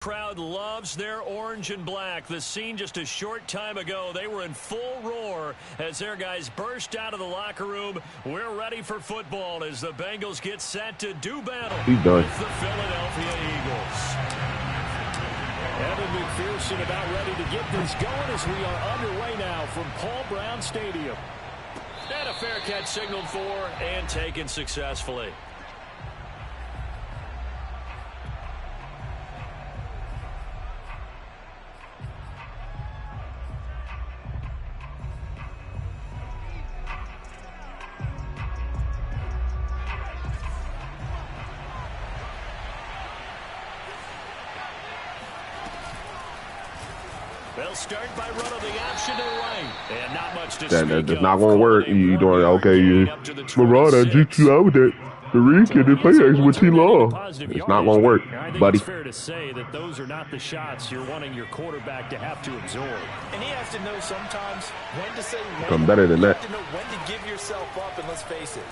Crowd loves their orange and black. The scene just a short time ago, they were in full roar as their guys burst out of the locker room. We're ready for football as the Bengals get set to do battle with the Philadelphia Eagles. Evan McPherson about ready to get this going as we are underway now from Paul Brown Stadium. And a fair catch signaled for and taken successfully. They'll start by running the option to right. And not much to speak of. That's not going to work. You doing okay? Marauder, I just you out that the weekend they play X with T-Law. It's not going to work, buddy. It's fair to say that those are not the shots you're wanting your quarterback to have to absorb. And he has to know sometimes when to say when. Come better than that. You have to know when to give yourself up, and let's face it,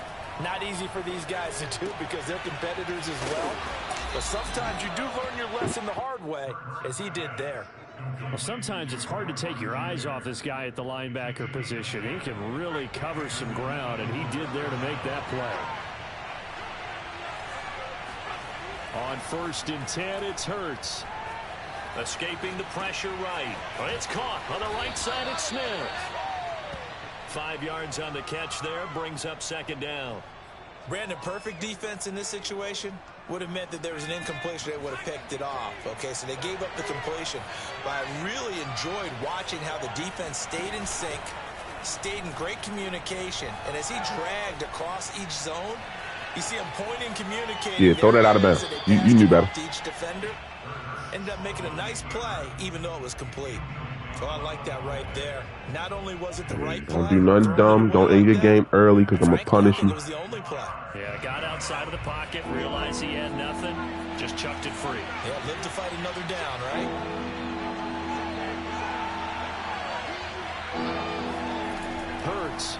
not easy for these guys to do because they're competitors as well. But sometimes you do learn your lesson the hard way, as he did there. Well, sometimes it's hard to take your eyes off this guy at the linebacker position. He can really cover some ground, and he did there to make that play. On 1st and 10, it's Hurts. Escaping the pressure right. But it's caught on the right side. It's Smith. 5 yards on the catch there. Brings up 2nd down. Brandon, perfect defense in this situation would have meant that there was an incompletion. They would have picked it off. Okay, so they gave up the completion. But I really enjoyed watching how the defense stayed in sync, stayed in great communication. And as he dragged across each zone, you see him pointing, communicating. Yeah, throw that out of bounds. You knew better. Each defender ended up making a nice play, even though it was complete. So I like that right there. Not only was it the right play. Don't do nothing dumb. Don't end your game early because I'm going to punish you. It was the only play. Yeah, got outside of the pocket, realized he had nothing, just chucked it free. Yeah, live to fight another down, right? Hurts.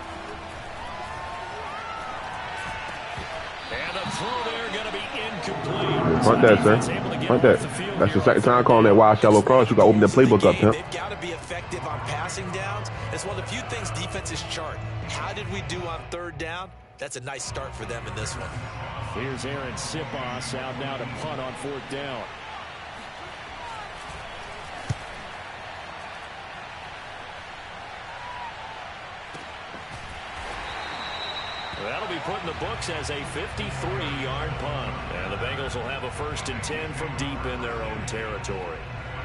And the throw there going to be incomplete. Punt that, sir. Punt that. That's the second time calling that wide shallow cross. You got to open the playbook up, Tim. They've got to be effective on passing downs. It's one of the few things defenses chart. How did we do on 3rd down? That's a nice start for them in this one. Here's Aaron Sipos out now to punt on 4th down. That'll be put in the books as a 53-yard punt. And the Bengals will have a 1st and 10 from deep in their own territory.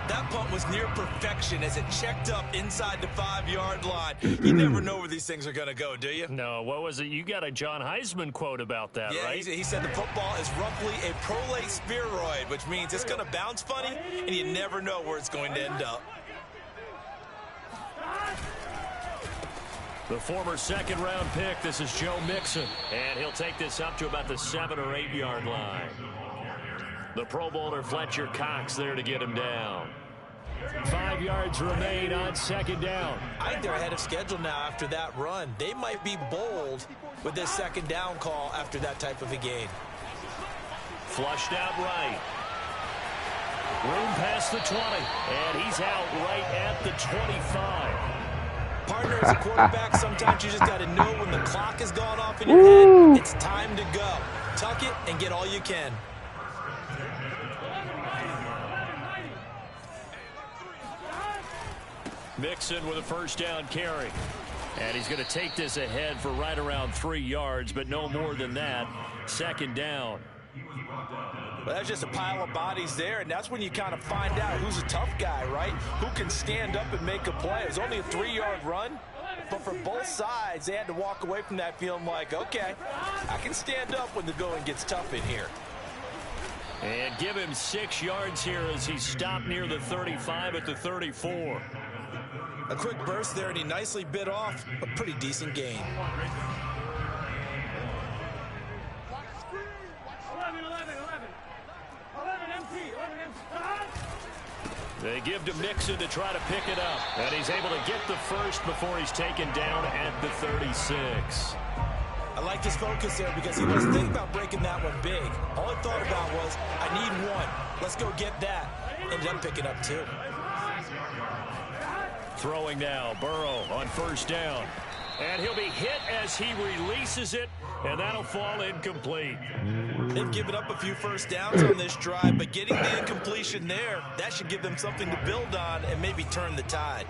That punt was near perfection as it checked up inside the 5-yard line. You never know where these things are going to go, do you? No, what was it? You got a John Heisman quote about that, yeah, right? He said the football is roughly a prolate spheroid, which means it's going to bounce funny, and you never know where it's going to end up. The former 2nd-round pick, this is Joe Mixon. And he'll take this up to about the 7- or 8-yard line. The Pro Bowler Fletcher Cox there to get him down. 5 yards remain on 2nd down. I think they're ahead of schedule now after that run. They might be bold with this 2nd down call after that type of a gain. Flushed out right. Room past the 20. And he's out right at the 25. Partner, as a quarterback, sometimes you just got to know when the clock has gone off in your head. It's time to go. Tuck it and get all you can. Mixon with a 1st down carry. And he's going to take this ahead for right around 3 yards, but no more than that. 2nd down. Well, that's just a pile of bodies there, and that's when you kind of find out who's a tough guy, right? Who can stand up and make a play. It was only a 3-yard run, but for both sides, they had to walk away from that feeling like, okay, I can stand up when the going gets tough in here. And give him 6 yards here as he stopped near the 35 at the 34. A quick burst there, and he nicely bit off a pretty decent gain. They give to Mixon to try to pick it up. And he's able to get the first before he's taken down at the 36. I like his focus there because he wasn't thinking about breaking that one big. All he thought about was, I need one. Let's go get that. ended up picking up 2. Throwing now, Burrow on first down. And he'll be hit as he releases it, and that'll fall incomplete. They've given up a few first downs on this drive, but getting the incompletion there, that should give them something to build on and maybe turn the tide.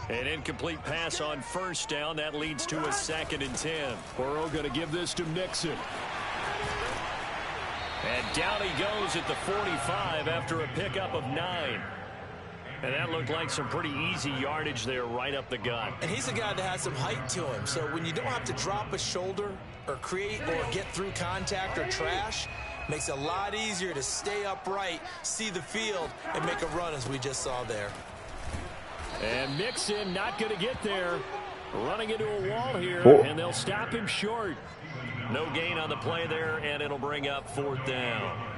An incomplete pass on first down. That leads to a 2nd and 10. Burrow going to give this to Mixon. And down he goes at the 45 after a pickup of 9. And that looked like some pretty easy yardage there right up the gut. And he's a guy that has some height to him. So when you don't have to drop a shoulder or create or get through contact or trash, makes it a lot easier to stay upright, see the field, and make a run as we just saw there. And Mixon not going to get there. Running into a wall here, and they'll stop him short. No gain on the play there, and it'll bring up 4th down.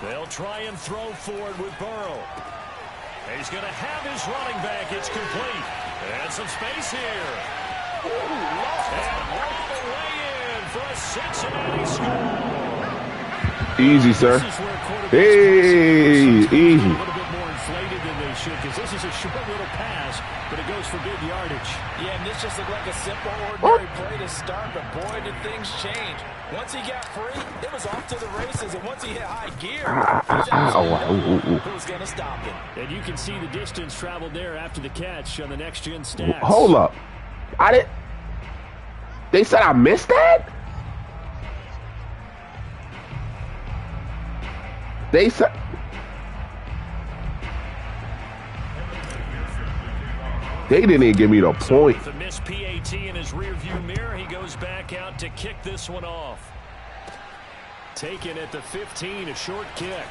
They'll try and throw forward with Burrow. He's going to have his running back. It's complete. And some space here. And all the way in for a Cincinnati score. Easy, sir. Hey, easy. A little bit more inflated than they should, because this is a short little pass, but it goes for big yardage. Yeah, and this just looked like a simple, ordinary play to start, but boy, did things change. Once he got free, it was off to the races, and once he hit high gear, who was going to stop him? And you can see the distance traveled there after the catch on the next-gen stats. Hold up. They said I missed that? They said... They didn't even give me the point. With a missed PAT in his rearview mirror, he goes back out to kick this one off. Taken at the 15, a short kick.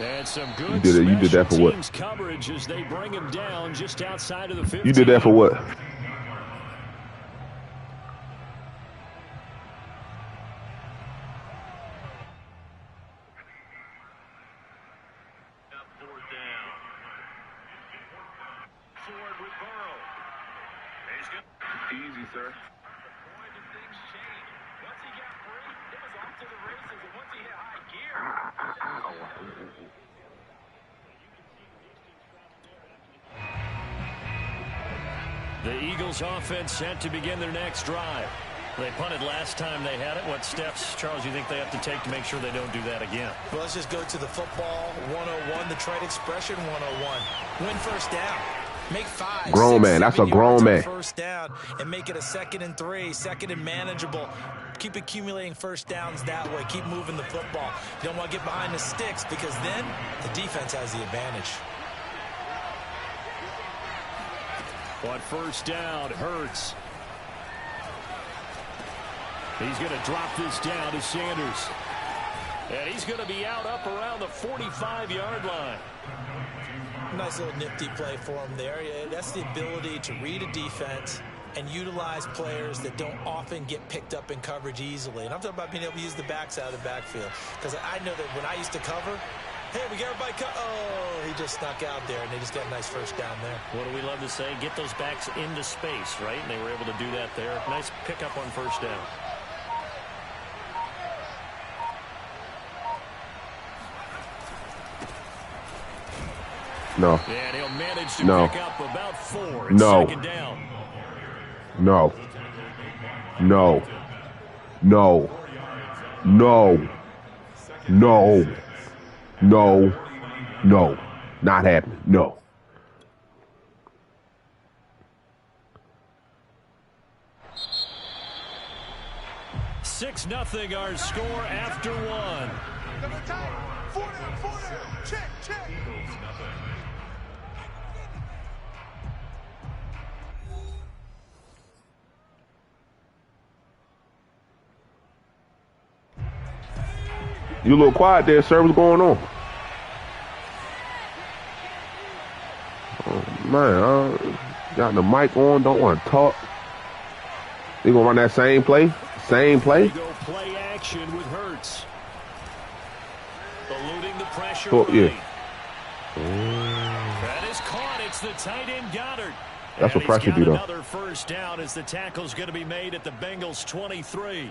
And some good you did that for what? Coverage as they bring him down just outside of the 15. You did that for what? Easy, sir. The Eagles offense set to begin their next drive. They punted last time they had it. What steps, Charles, you think they have to take to make sure they don't do that again? Well, let's just go to the football 101, the trade expression 101. Win first down. Make 5, grown 6, man. That's a grown man. First down and make it a 2nd and 3, 2nd and manageable. Keep accumulating first downs that way. Keep moving the football. You don't want to get behind the sticks because then the defense has the advantage. On first down, Hurts. He's going to drop this down to Sanders. And he's going to be out up around the 45-yard line. Nice little nifty play for him there. Yeah, that's the ability to read a defense and utilize players that don't often get picked up in coverage easily. And I'm talking about being able to use the backside of the backfield. Because I know that when I used to cover, hey, we got everybody oh, he just snuck out there, and they just got a nice first down there. What do we love to say? Get those backs into space, right? And they were able to do that there. Nice pickup on first down. No. And he'll manage to No. pick up about 4. It's No. 2nd down. No. No. No. No. No. No. No. Not happening. No. Six 0 our score after 1. Check, check. You a little quiet there, sir. What's going on? Oh, man, got the mic on. Don't want to talk. They gonna run that same play? Same play? action with Hurts. Eluding the pressure. Oh, yeah. That is caught. It's the tight end Goddard. That's what pressure do, though. Another first down as the tackle's going to be made at the Bengals 23.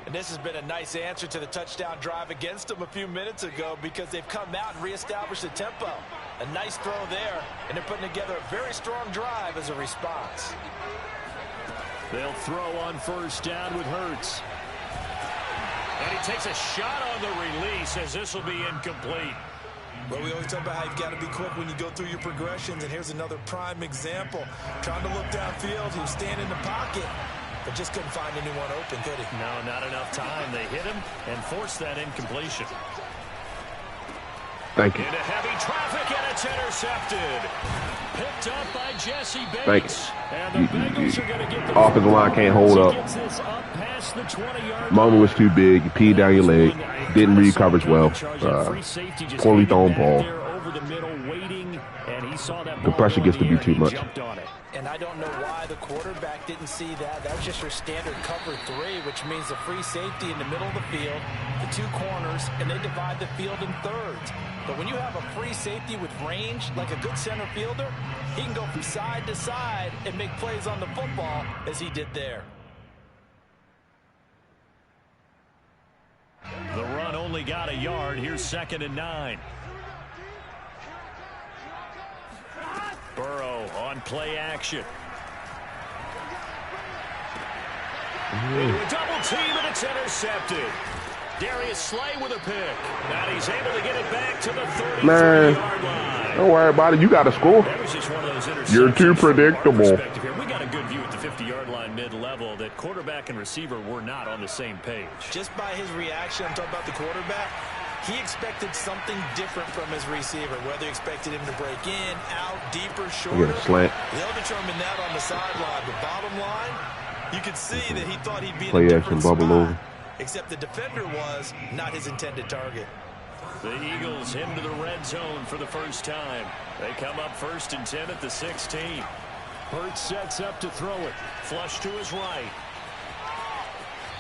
And this has been a nice answer to the touchdown drive against them a few minutes ago because they've come out and reestablished the tempo. A nice throw there, and they're putting together a very strong drive as a response. They'll throw on first down with Hurts. And he takes a shot on the release as this will be incomplete. Well, we always talk about how you've got to be quick when you go through your progressions, and here's another prime example. Trying to look downfield, he was standing in the pocket, but just couldn't find anyone open, could he? No, not enough time. They hit him and forced that incompletion. Thank you. Into heavy traffic, and it's intercepted. Picked up by Jesse Bates. Thanks. And the Bengals are going to get the offensive line can't hold up. Moment was too big. You peed down your leg. Didn't read coverage well. Poorly thrown ball. The pressure gets to be too much. And I don't know why the quarterback didn't see that. That was just your standard cover 3, which means the free safety in the middle of the field, the 2 corners, and they divide the field in thirds. But when you have a free safety with range, like a good center fielder, he can go from side to side and make plays on the football as he did there. The run only got a yard. Here's 2nd and 9. Burrow on play action. Into a double team, and it's intercepted. Darius Slay with a pick. And he's able to get it back to the 33-yard line. Don't worry about it. You got to score. That was just one of those interceptions. You're too predictable. We got a good view at the 50-yard line mid-level that quarterback and receiver were not on the same page. Just by his reaction, I'm talking about the quarterback, he expected something different from his receiver, whether he expected him to break in, out, deeper, shorter. Slant. They'll determine that on the sideline. But bottom line, you could see that he thought he'd be in play a different action, bubble spot, over. except the defender was not his intended target. The Eagles into the red zone for the first time. They come up 1st and 10 at the 16. Hurts sets up to throw it. Flush to his right.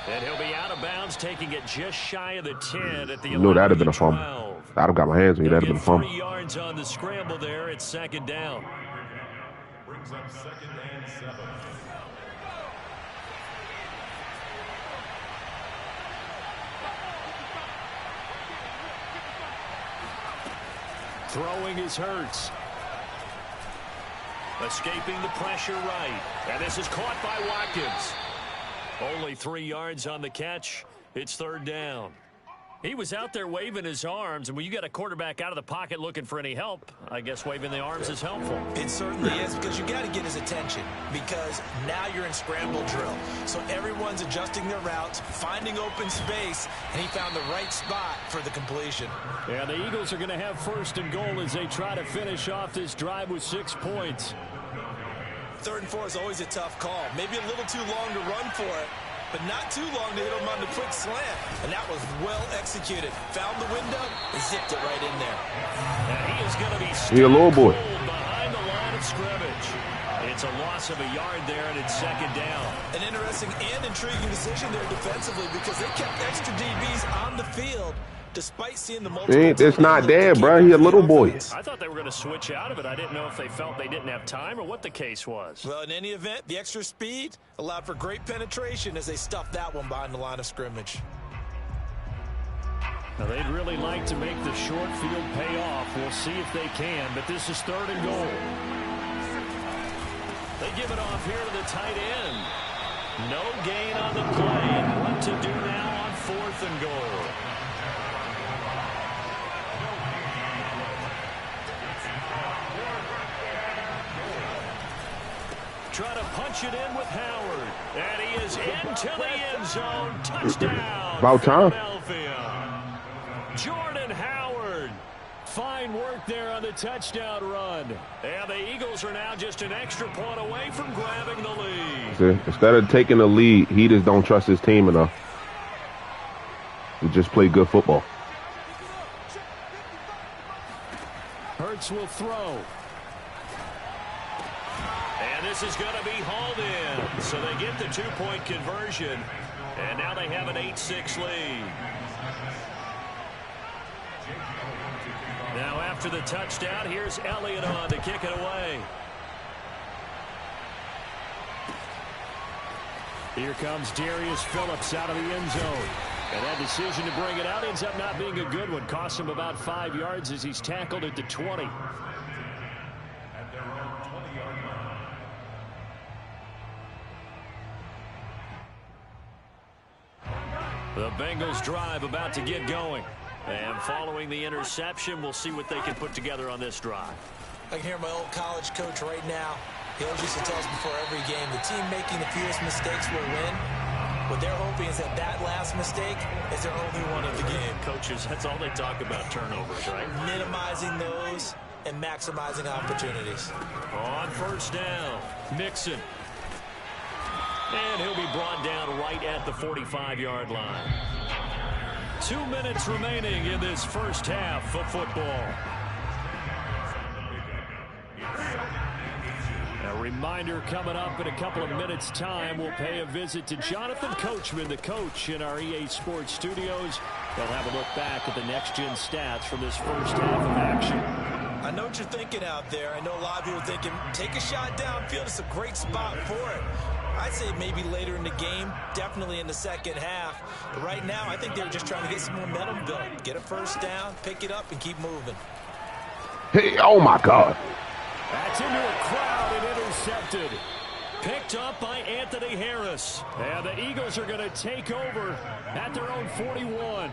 And he'll be out of bounds, taking it just shy of the 10 at the 11. No, that'd have been a fumble. I'd have got my hands on you. That'd have been a fumble. 3 yards on the scramble there. It's 2nd down. Brings up 2nd and 7. Throwing is Hurts. Escaping the pressure right. And this is caught by Watkins. Only 3 yards on the catch. It's 3rd down. He was out there waving his arms, and when you got a quarterback out of the pocket looking for any help, I guess waving the arms is helpful. It certainly is, because you got to get his attention, because now you're in scramble drill. So everyone's adjusting their routes, finding open space, and he found the right spot for the completion. Yeah, the Eagles are going to have 1st and goal as they try to finish off this drive with 6 points. 3rd and 4 is always a tough call. Maybe a little too long to run for it, but not too long to hit him on the quick slant. And that was well executed. Found the window and zipped it right in there. And he is going to be a little boy behind the line of scrimmage. It's a loss of a yard there, and it's 2nd down. An interesting and intriguing decision there defensively, because they kept extra DBs on the field despite seeing the multiple. It's not dead, bro. He a little boy. I thought they were going to switch out of it. I didn't know if they felt they didn't have time or what the case was. Well, in any event, the extra speed allowed for great penetration as they stuffed that one behind the line of scrimmage. Now, they'd really like to make the short field pay off. We'll see if they can, but this is 3rd and goal. They give it off here to the tight end. No gain on the play. And what to do now on 4th and goal? Try to punch it in with Howard. And he is into the end zone. Touchdown. About time. Philadelphia. Jordan Howard. Fine work there on the touchdown run. And the Eagles are now just an extra point away from grabbing the lead. See, instead of taking the lead, he just don't trust his team enough. He just play good football. Hurts will throw. And this is going to be hauled in. So they get the 2-point conversion. And now they have an 8-6 lead. Now after the touchdown, here's Elliott on to kick it away. Here comes Darius Phillips out of the end zone. And that decision to bring it out ends up not being a good one. Costs him about 5 yards as he's tackled at the 20. At their own 20-yard line. The Bengals drive about to get going. And following the interception, we'll see what they can put together on this drive. I can hear my old college coach right now. He always used to tell us before every game, the team making the fewest mistakes will win. What they're hoping is that that last mistake is their only one of the game. Coaches, that's all they talk about, turnovers, right? Minimizing those and maximizing opportunities. On first down, Mixon. And he'll be brought down right at the 45-yard line. 2 minutes remaining in this first half of football. A reminder coming up in a couple of minutes' time, we'll pay a visit to Jonathan Coachman, the coach in our EA Sports studios. They'll have a look back at the next-gen stats from this first half of action. I know what you're thinking out there. I know a lot of people are thinking, take a shot downfield. It's a great spot for it. I'd say maybe later in the game, definitely in the second half. But right now, I think they were just trying to get some momentum built. Get a first down, pick it up, and keep moving. Hey, oh, my God. That's into a crowd and intercepted. Picked up by Anthony Harris. And the Eagles are going to take over at their own 41.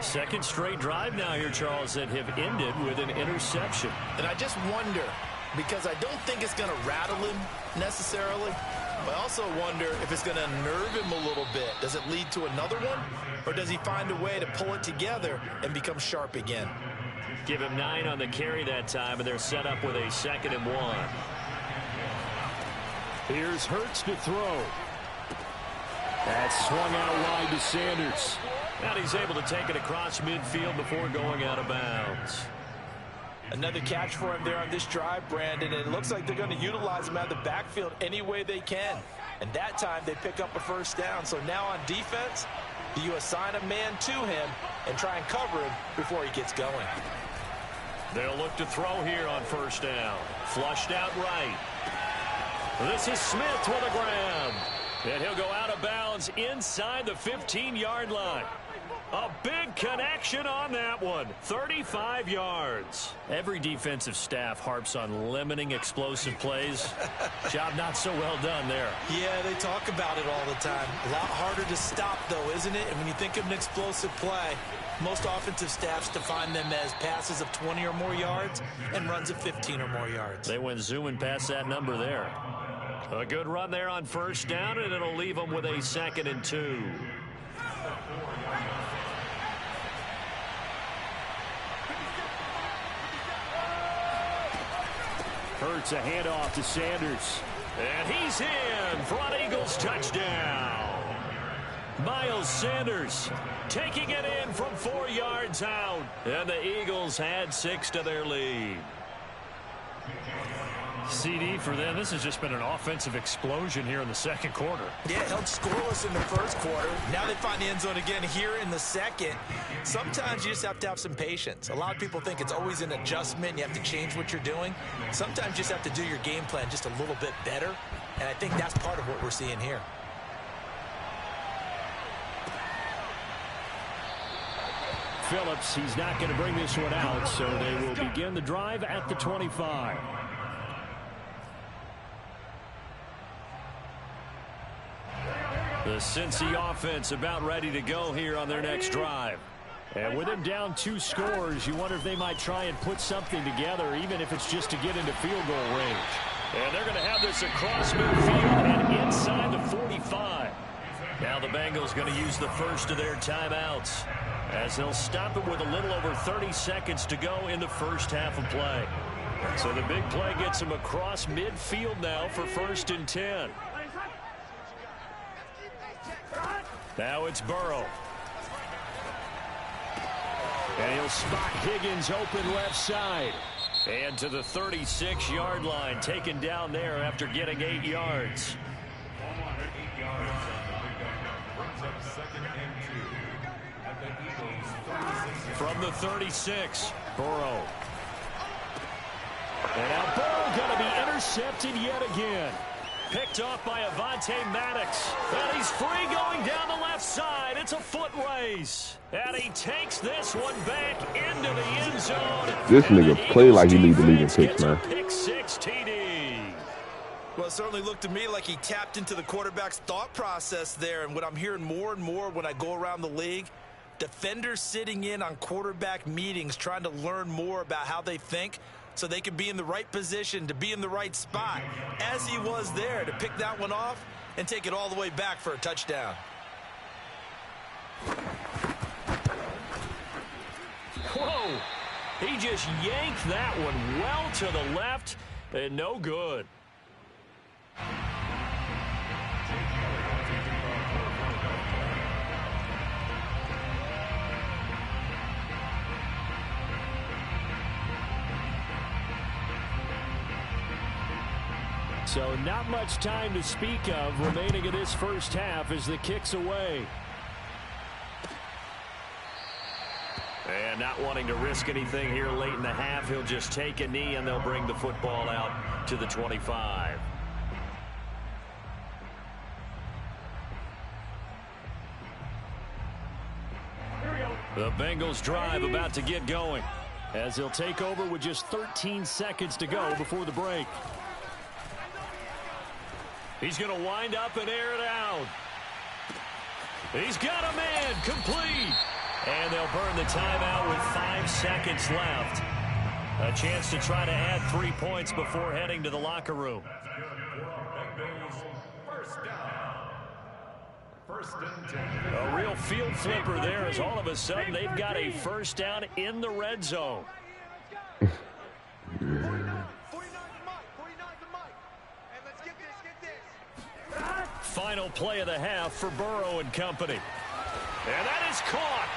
Second straight drive now here, Charles, that have ended with an interception. And I just wonder, because I don't think it's going to rattle him necessarily, but I also wonder if it's going to nerve him a little bit. Does it lead to another one? Or does he find a way to pull it together and become sharp again? Give him 9 on the carry that time, and they're set up with a 2nd and 1. Here's Hurts to throw. That's swung out wide to Sanders. And he's able to take it across midfield before going out of bounds. Another catch for him there on this drive, Brandon, and it looks like they're going to utilize him out of the backfield any way they can. And that time they pick up a first down. So now on defense, you assign a man to him and try and cover him before he gets going. They'll look to throw here on first down. Flushed out right. This is Smith with a grab. And he'll go out of bounds inside the 15-yard line. A big connection on that one. 35 yards. Every defensive staff harps on limiting explosive plays. Job not so well done there. Yeah, they talk about it all the time. A lot harder to stop, though, isn't it? And when you think of an explosive play, most offensive staffs define them as passes of 20 or more yards and runs of 15 or more yards. They went zooming past that number there. A good run there on first down, and it'll leave them with a 2nd and 2. Hurts a handoff to Sanders. And he's in for an Eagles touchdown. Miles Sanders taking it in from 4 yards out. And the Eagles had 6 to their lead. CD for them, this has just been an offensive explosion here in the second quarter. Yeah, it held scoreless in the first quarter. Now they find the end zone again here in the second. Sometimes you just have to have some patience. A lot of people think it's always an adjustment. You have to change what you're doing. Sometimes you just have to do your game plan just a little bit better. And I think that's part of what we're seeing here. Phillips, he's not going to bring this one out, so they will begin the drive at the 25. The Cincy offense about ready to go here on their next drive. And with them down 2 scores, you wonder if they might try and put something together, even if it's just to get into field goal range. And they're going to have this across midfield and inside the 45. Now the Bengals going to use the first of their timeouts, as they'll stop it with a little over 30 seconds to go in the first half of play. So the big play gets them across midfield now for 1st and 10. Now it's Burrow. And he'll spot Higgins open left side. And to the 36-yard line, taken down there after getting 8 yards. From the 36, Burrow. And now Burrow going to be intercepted yet again. Picked off by Maddox. And he's free going down the left side. It's a foot race. And he takes this one back into the end zone. This nigga play like he needs to lead in picks, man. Pick 6 TD. Well, it certainly looked to me like he tapped into the quarterback's thought process there. And what I'm hearing more and more when I go around the league, defenders sitting in on quarterback meetings trying to learn more about how they think so they can be in the right position to be in the right spot, as he was there to pick that one off and take it all the way back for a touchdown. Whoa! He just yanked that one well to the left and no good. So not much time to speak of remaining in this first half as the kick's away. And not wanting to risk anything here late in the half, he'll just take a knee and they'll bring the football out to the 25. The Bengals drive about to get going as they'll take over with just 13 seconds to go before the break. He's going to wind up and air it out. He's got a man complete. And they'll burn the timeout with 5 seconds left. A chance to try to add 3 points before heading to the locker room. A real field flipper there as all of a sudden they've got a first down in the red zone. Final play of the half for Burrow and company. And that is caught.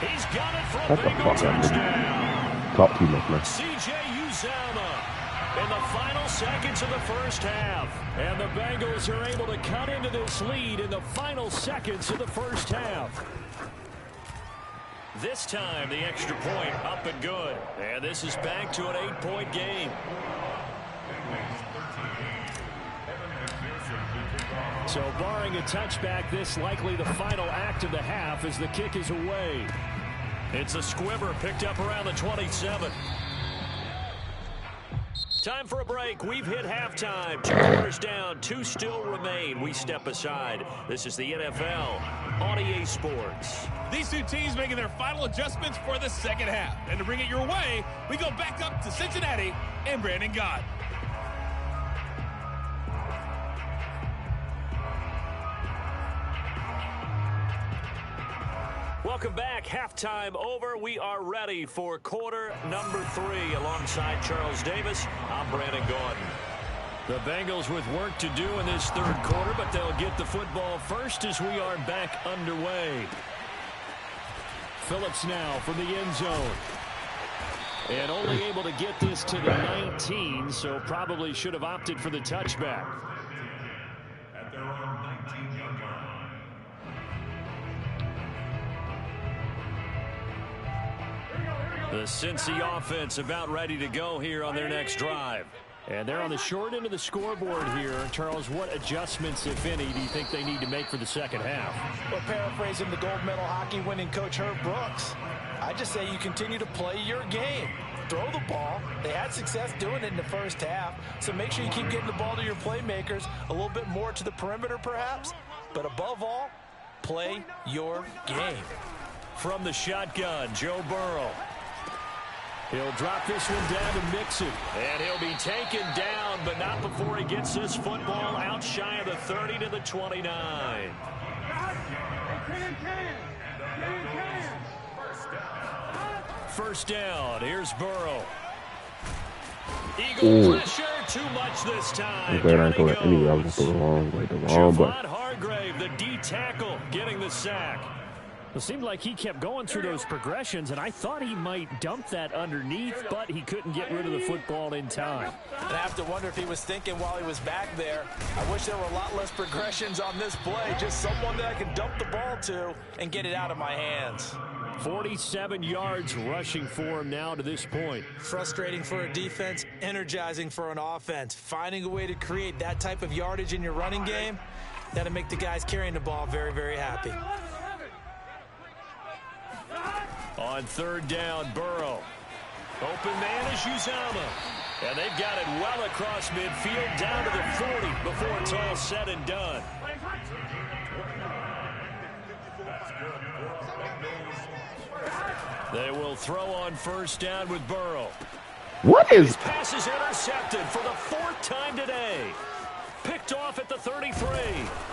He's got it for a Bengal touchdown. Talk too much, man. C.J. Uzomah in the final seconds of the first half. And the Bengals are able to cut into this lead in the final seconds of the first half. This time, the extra point up and good. And this is back to an 8-point game. So barring a touchback, this likely the final act of the half as the kick is away. It's a squibber picked up around the 27. Time for a break. We've hit halftime. 2 quarters down, 2 still remain. We step aside. This is the NFL on EA Sports. These two teams making their final adjustments for the second half. And to bring it your way, we go back up to Cincinnati and Brandon Gott. Welcome back. Halftime over. We are ready for quarter number 3. Alongside Charles Davis, I'm Brandon Gaudin. The Bengals with work to do in this third quarter, but they'll get the football first as we are back underway. Phillips now from the end zone. And only able to get this to the 19, so probably should have opted for the touchback. At their own 19-yard line. The Cincy offense about ready to go here on their next drive. And they're on the short end of the scoreboard here. Charles, what adjustments, if any, do you think they need to make for the second half? Well, paraphrasing the gold medal hockey winning coach Herb Brooks, I just say you continue to play your game. Throw the ball. They had success doing it in the first half, so make sure you keep getting the ball to your playmakers, a little bit more to the perimeter perhaps, but above all, play your game. From the shotgun, Joe Burrow. He'll drop this one down and mix it. And he'll be taken down, but not before he gets this football out shy of the 30 to the 29. First down. Here's Burrow. Eagle pressure, too much this time. Okay, I ain't going anyway. I was going to throw the wrong way. The wrong button. Hargrave, the D tackle, getting the sack. It seemed like he kept going through those progressions, and I thought he might dump that underneath, but he couldn't get rid of the football in time. And I have to wonder if he was thinking while he was back there, I wish there were a lot less progressions on this play, just someone that I can dump the ball to and get it out of my hands. 47 yards rushing for him now to this point. Frustrating for a defense, energizing for an offense. Finding a way to create that type of yardage in your running game, that'll make the guys carrying the ball very, very happy. On third down, Burrow. Open man is Uzomah. And they've got it well across midfield down to the 40 before it's all said and done. They will throw on first down with Burrow. What is? His pass is intercepted for the 4th time today. Picked off at the 33.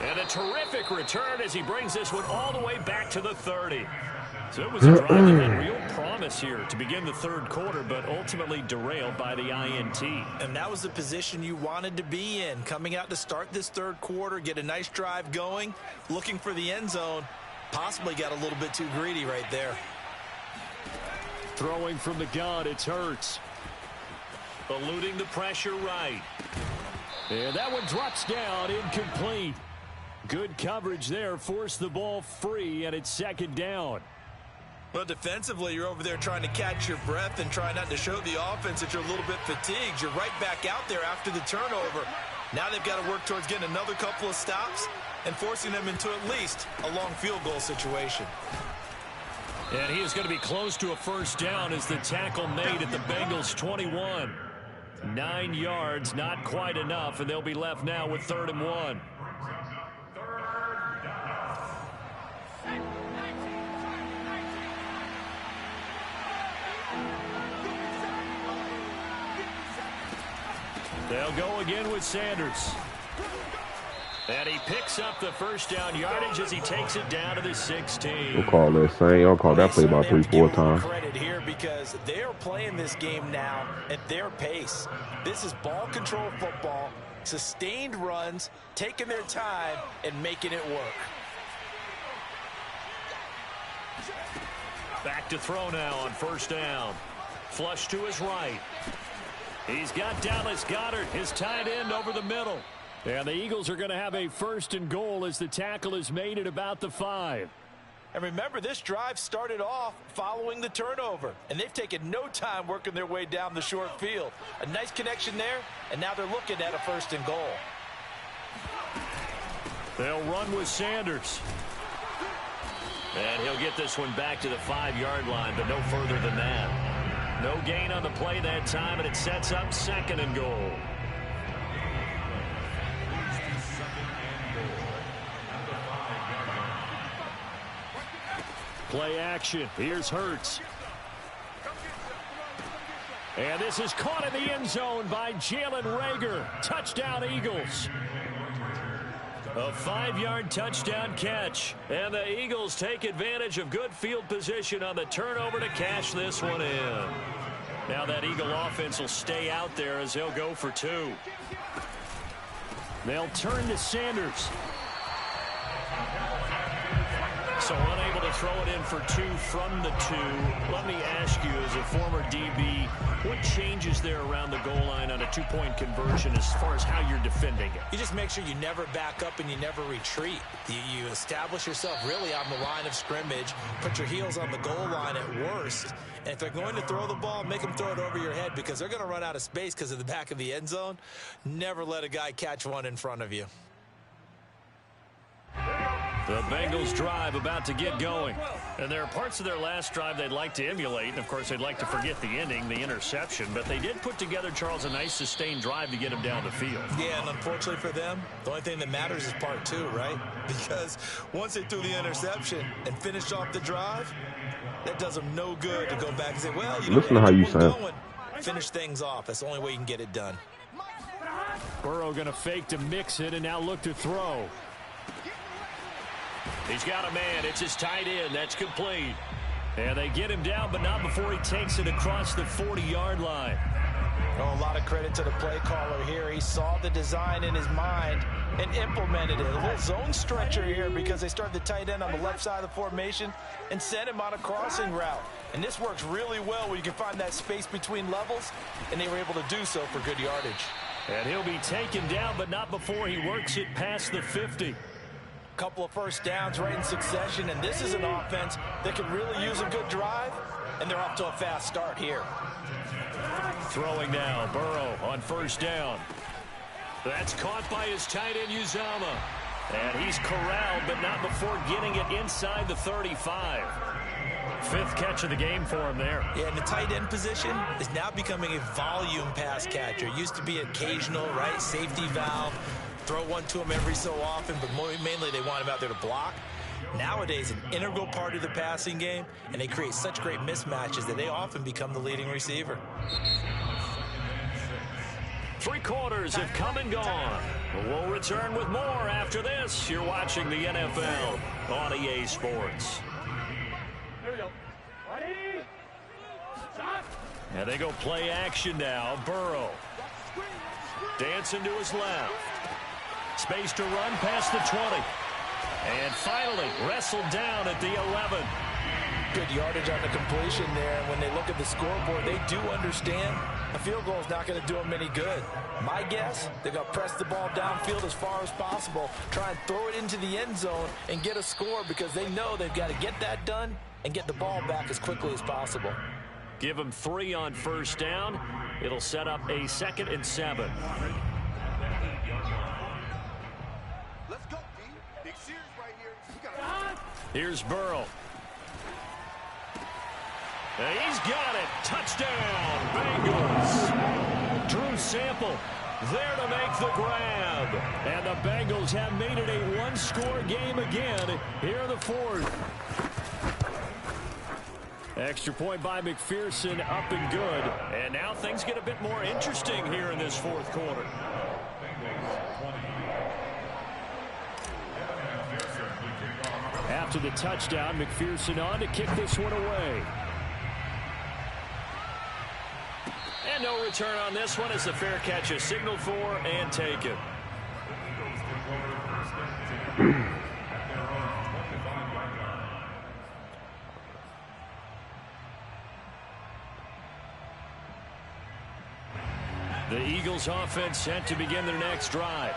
And a terrific return as he brings this one all the way back to the 30. So it was a drive that had real promise here to begin the third quarter, but ultimately derailed by the INT. And that was the position you wanted to be in. Coming out to start this third quarter, get a nice drive going, looking for the end zone. Possibly got a little bit too greedy right there. Throwing from the gun, it's Hurts. Eluding the pressure right. And that one drops down, incomplete. Good coverage there, forced the ball free, and it's second down. Well, defensively, you're over there trying to catch your breath and try not to show the offense that you're a little bit fatigued. You're right back out there after the turnover. Now they've got to work towards getting another couple of stops and forcing them into at least a long field goal situation. And he is going to be close to a first down as the tackle made at the Bengals' 21. 9 yards, not quite enough, and they'll be left now with 3rd and 1. They'll go again with Sanders. And he picks up the first down yardage as he takes it down to the 16. We'll call that same. I'll call that play about 3-4 times. Credit here because they are playing this game now at their pace. This is ball control football, sustained runs, taking their time and making it work. Back to throw now on first down. Flush to his right. He's got Dallas Goedert, his tight end, over the middle. And the Eagles are going to have a 1st and goal as the tackle is made at about the 5. And remember, this drive started off following the turnover. And they've taken no time working their way down the short field. A nice connection there, and now they're looking at a 1st and goal. They'll run with Sanders. And he'll get this one back to the 5-yard line, but no further than that. No gain on the play that time, and it sets up 2nd and goal. Play action. Here's Hurts. And this is caught in the end zone by Jalen Reagor. Touchdown, Eagles. A 5-yard touchdown catch. And the Eagles take advantage of good field position on the turnover to cash this one in. Now that Eagle offense will stay out there as they'll go for 2. They'll turn to Sanders. So unable to throw it in for 2 from the 2. Let me ask you, as a former DB, what changes there around the goal line on a 2-point conversion as far as how you're defending it? You just make sure you never back up and you never retreat. You establish yourself really on the line of scrimmage, put your heels on the goal line at worst. And if they're going to throw the ball, make them throw it over your head because they're going to run out of space because of the back of the end zone. Never let a guy catch one in front of you. The Bengals drive about to get going. And there are parts of their last drive they'd like to emulate. And, of course, they'd like to forget the ending, the interception. But they did put together, Charles, a nice sustained drive to get him down the field. Yeah, and unfortunately for them, the only thing that matters is part 2, right? Because once they threw the interception and finished off the drive, that does them no good to go back and say, well, you know, listen to how you sound. Finish things off. That's the only way you can get it done. Burrow going to fake to mix it and now look to throw. He's got a man. It's his tight end. That's complete. And they get him down, but not before he takes it across the 40-yard line. Oh, a lot of credit to the play caller here. He saw the design in his mind and implemented it. A little zone stretcher here because they started the tight end on the left side of the formation and sent him on a crossing route. And this works really well where you can find that space between levels, and they were able to do so for good yardage. And he'll be taken down, but not before he works it past the 50. Couple of first downs right in succession, and this is an offense that can really use a good drive, and they're off to a fast start here. Throwing now, Burrow on first down. That's caught by his tight end, Uzama. And he's corralled, but not before getting it inside the 35. Fifth catch of the game for him there. Yeah, and the tight end position is now becoming a volume pass catcher. Used to be occasional, right? Safety valve. Throw one to him every so often, but mainly they want him out there to block. Nowadays, an integral part of the passing game, and they create such great mismatches that they often become the leading receiver. 3 quarters have come and gone. We'll return with more after this. You're watching the NFL on EA Sports. Here we go. Ready? Stop. And they go play action now. Burrow dancing to his left. Space to run past the 20. And finally wrestled down at the 11. Good yardage on the completion there. And when they look at the scoreboard, they do understand a field goal is not going to do them any good. My guess, they're going to press the ball downfield as far as possible, try and throw it into the end zone and get a score because they know they've got to get that done and get the ball back as quickly as possible. Give them 3 on first down. It'll set up a 2nd and 7. Let's go, D. Big series right here. Here's Burrow. And he's got it. Touchdown, Bengals. Drew Sample there to make the grab. And the Bengals have made it a one-score game again here in the 4th. Extra point by McPherson, up and good. And now things get a bit more interesting here in this 4th quarter. After the touchdown, McPherson on to kick this one away. And no return on this one as the fair catch is signaled for and taken. The Eagles offense set to begin their next drive.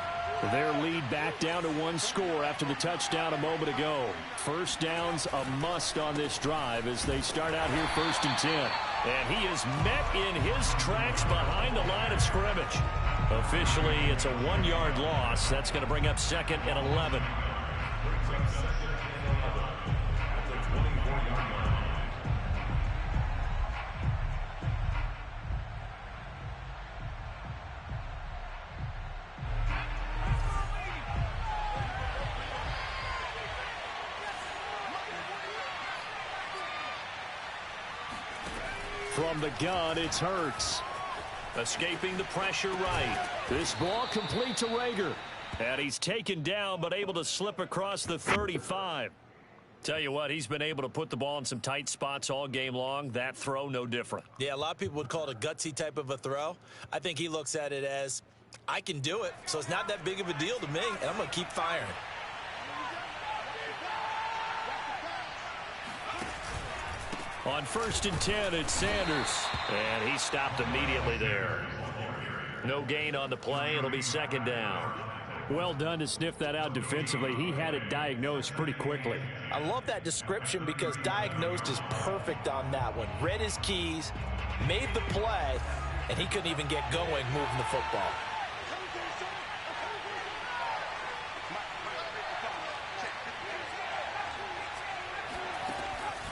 Their lead back down to 1 score after the touchdown a moment ago. First down's a must on this drive as they start out here 1st and 10. And he is met in his tracks behind the line of scrimmage. Officially, it's a 1-yard loss. That's going to bring up 2nd and 11. From the gun, it's Hurts. Escaping the pressure right. This ball complete to Rager. And he's taken down, but able to slip across the 35. Tell you what, he's been able to put the ball in some tight spots all game long. That throw, no different. Yeah, a lot of people would call it a gutsy type of a throw. I think he looks at it as, I can do it, so it's not that big of a deal to me, and I'm going to keep firing. On 1st and 10, it's Sanders. And he stopped immediately there. No gain on the play. It'll be 2nd down. Well done to sniff that out defensively. He had it diagnosed pretty quickly. I love that description because diagnosed is perfect on that one. Read his keys, made the play, and he couldn't even get going moving the football.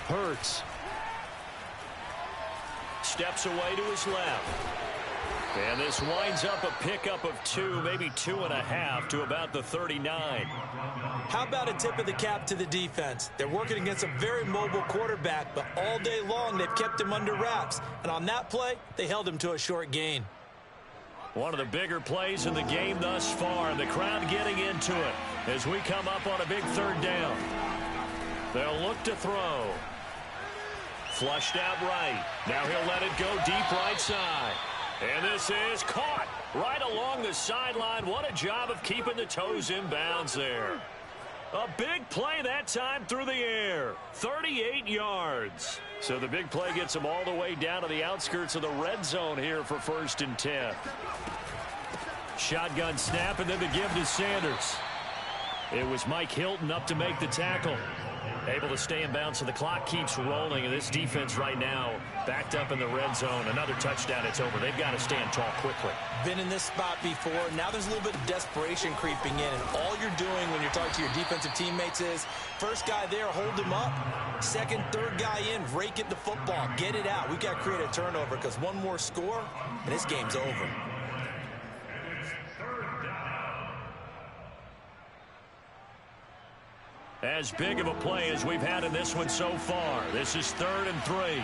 Hurts. Steps away to his left. And this winds up a pickup of 2, maybe 2.5 to about the 39. How about a tip of the cap to the defense? They're working against a very mobile quarterback, but all day long they've kept him under wraps. And on that play, they held him to a short gain. One of the bigger plays in the game thus far, and the crowd getting into it as we come up on a big 3rd down. They'll look to throw. Flushed out right. Now he'll let it go deep right side. And this is caught right along the sideline. What a job of keeping the toes in bounds there. A big play that time through the air. 38 yards. So the big play gets him all the way down to the outskirts of the red zone here for 1st and 10. Shotgun snap and then the give to Sanders. It was Mike Hilton up to make the tackle. Able to stay in bounds, so the clock keeps rolling. And this defense right now backed up in the red zone. Another touchdown, it's over. They've got to stand tall quickly. Been in this spot before. Now there's a little bit of desperation creeping in. And all you're doing when you're talking to your defensive teammates is, first guy there, hold him up. Second, third guy in, rake it the football. Get it out. We've got to create a turnover because one more score, and this game's over. As big of a play as we've had in this one so far. This is 3rd and 3.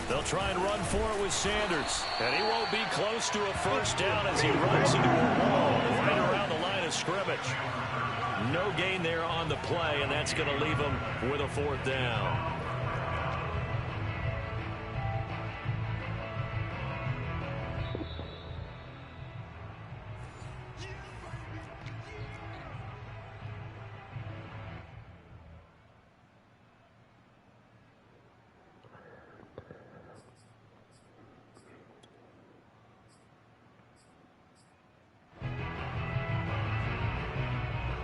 They'll try and run for it with Sanders. And he won't be close to a first down as he runs into a wall right around the line of scrimmage. No gain there on the play, and that's going to leave him with a 4th down.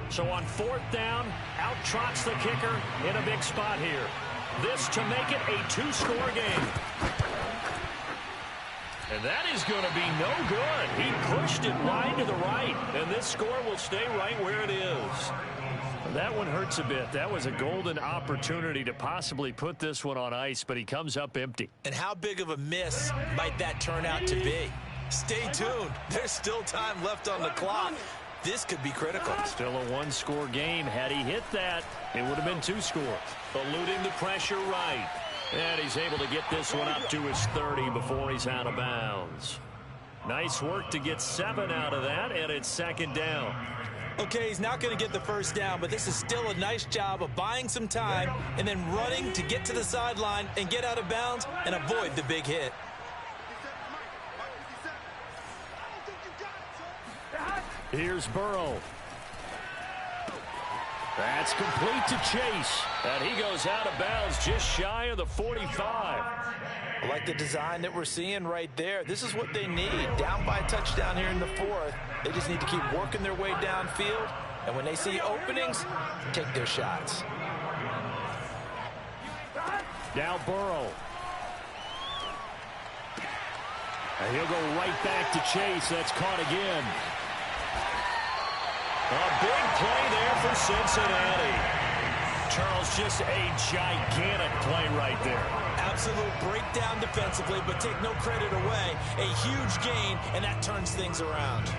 So on 4th down, out trots the kicker in a big spot here. This to make it a 2-score game. And that is going to be no good. He pushed it wide to the right, and this score will stay right where it is. That one hurts a bit. That was a golden opportunity to possibly put this one on ice, but he comes up empty. And how big of a miss might that turn out to be? Stay tuned. There's still time left on the clock. This could be critical. Still a 1-score game. Had he hit that, it would have been 2 scores. Eluding the pressure right. And he's able to get this one up to his 30 before he's out of bounds. Nice work to get 7 out of that, and it's 2nd down. Okay, he's not going to get the first down, but this is still a nice job of buying some time and then running to get to the sideline and get out of bounds and avoid the big hit. Here's Burrow. That's complete to Chase. And he goes out of bounds just shy of the 45. I like the design that we're seeing right there. This is what they need. Down by a touchdown here in the 4th. They just need to keep working their way downfield. And when they see openings, take their shots. Now Burrow. And he'll go right back to Chase. That's caught again. A big play there for Cincinnati. Charles, just a gigantic play right there. Absolute breakdown defensively, but take no credit away. A huge gain, and that turns things around.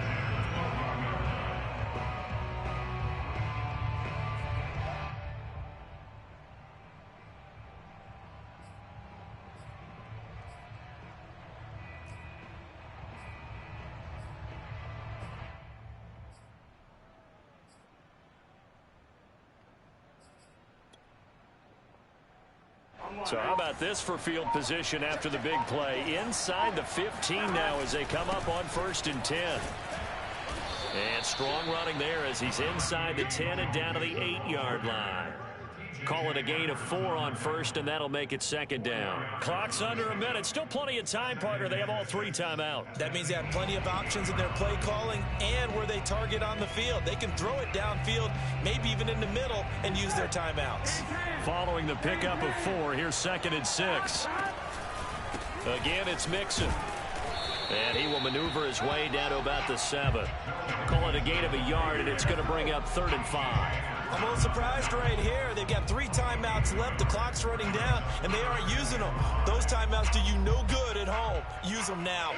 So how about this for field position after the big play? Inside the 15 now as they come up on 1st and 10. And strong running there as he's inside the 10 and down to the 8-yard line. Call it a gain of 4 on 1st, and that'll make it 2nd down. Clock's under a minute. Still plenty of time, partner. They have all 3 timeouts. That means they have plenty of options in their play calling and where they target on the field. They can throw it downfield, maybe even in the middle, and use their timeouts. Following the pickup of 4, here's 2nd and 6. Again, it's Mixon. And he will maneuver his way down to about the 7. Call it a gain of a yard, and it's going to bring up 3rd and 5. I'm a little surprised right here. They've got 3 timeouts left. The clock's running down, and they aren't using them. Those timeouts do you no good at home. Use them now.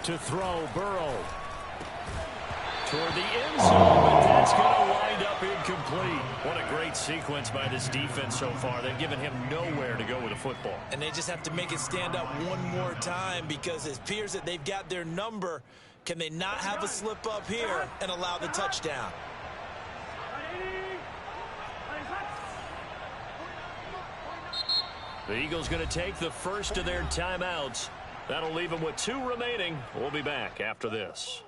To throw, Burrow. Toward the end zone, but that's going to wind up incomplete. What a great sequence by this defense so far. They've given him nowhere to go with the football. And they just have to make it stand up one more time because it appears that they've got their number. Can they not have a slip up here and allow the touchdown? The Eagles going to take the first of their timeouts. That'll leave them with 2 remaining. We'll be back after this.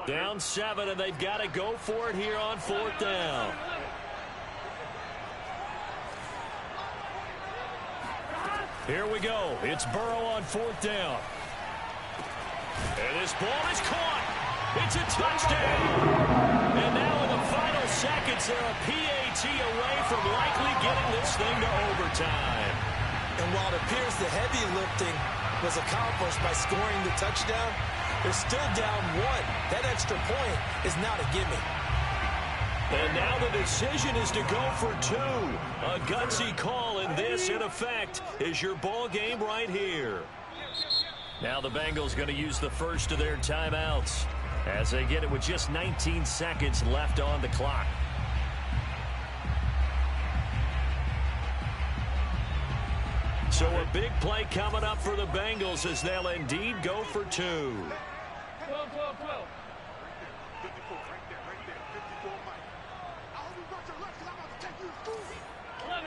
Down 7, and they've got to go for it here on 4th down. Here we go. It's Burrow on 4th down. And this ball is caught. It's a touchdown. And now in the final seconds, they're a PAT away from likely getting this thing to overtime. And while it appears the heavy lifting was accomplished by scoring the touchdown, they're still down 1. That extra point is not a gimme. And now the decision is to go for 2. A gutsy call, and this, in effect, is your ball game right here. Now the Bengals going to use the first of their timeouts as they get it with just 19 seconds left on the clock. So a big play coming up for the Bengals as they'll indeed go for 2. 12. 54, right there, 54, Mike. I hope you got your lunch, because I'm about to take you to school. 11.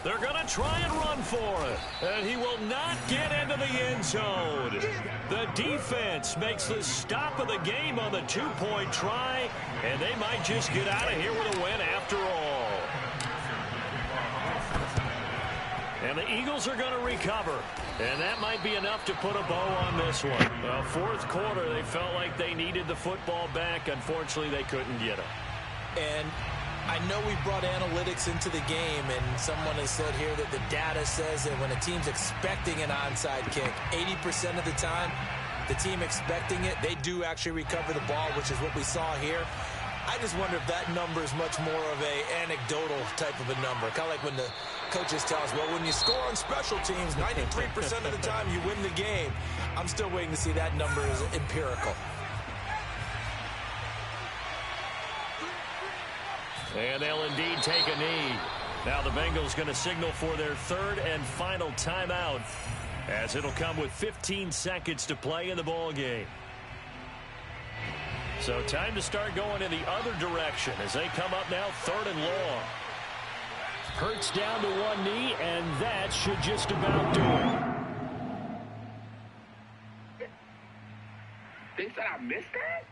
They're going to try and run for it. And he will not get into the end zone. The defense makes the stop of the game on the 2-point try. And they might just get out of here with a win after all. And the Eagles are going to recover. And that might be enough to put a bow on this one. Well, 4th quarter, they felt like they needed the football back. Unfortunately, they couldn't get it. And I know we brought analytics into the game, and someone has said here that the data says that when a team's expecting an onside kick, 80% of the time, the team expecting it, they do actually recover the ball, which is what we saw here. I just wonder if that number is much more of a anecdotal type of a number. Kind of like when the coaches tell us, well, when you score on special teams, 93% of the time you win the game. I'm still waiting to see that number is empirical. And they'll indeed take a knee. Now the Bengals going to signal for their 3rd and final timeout, as it'll come with 15 seconds to play in the ball game. So time to start going in the other direction as they come up now 3rd and long. Hurts down to 1 knee, and that should just about do it. They said I missed that?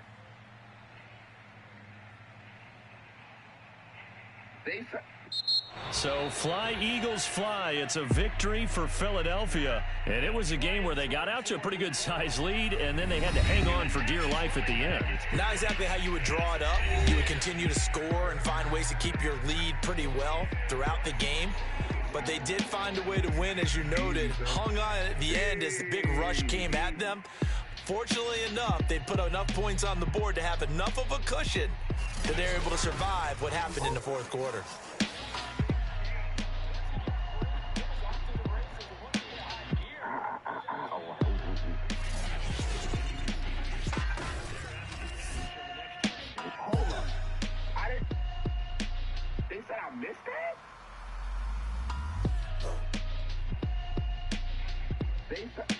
So fly, Eagles, fly. It's a victory for Philadelphia. And it was a game where they got out to a pretty good size lead, and then they had to hang on for dear life at the end. Not exactly how you would draw it up. You would continue to score and find ways to keep your lead pretty well throughout the game. But they did find a way to win, as you noted. Hung on at the end as the big rush came at them. Fortunately enough, they put enough points on the board to have enough of a cushion that they're able to survive what happened in the 4th quarter. Hold up. They said I missed that? They said...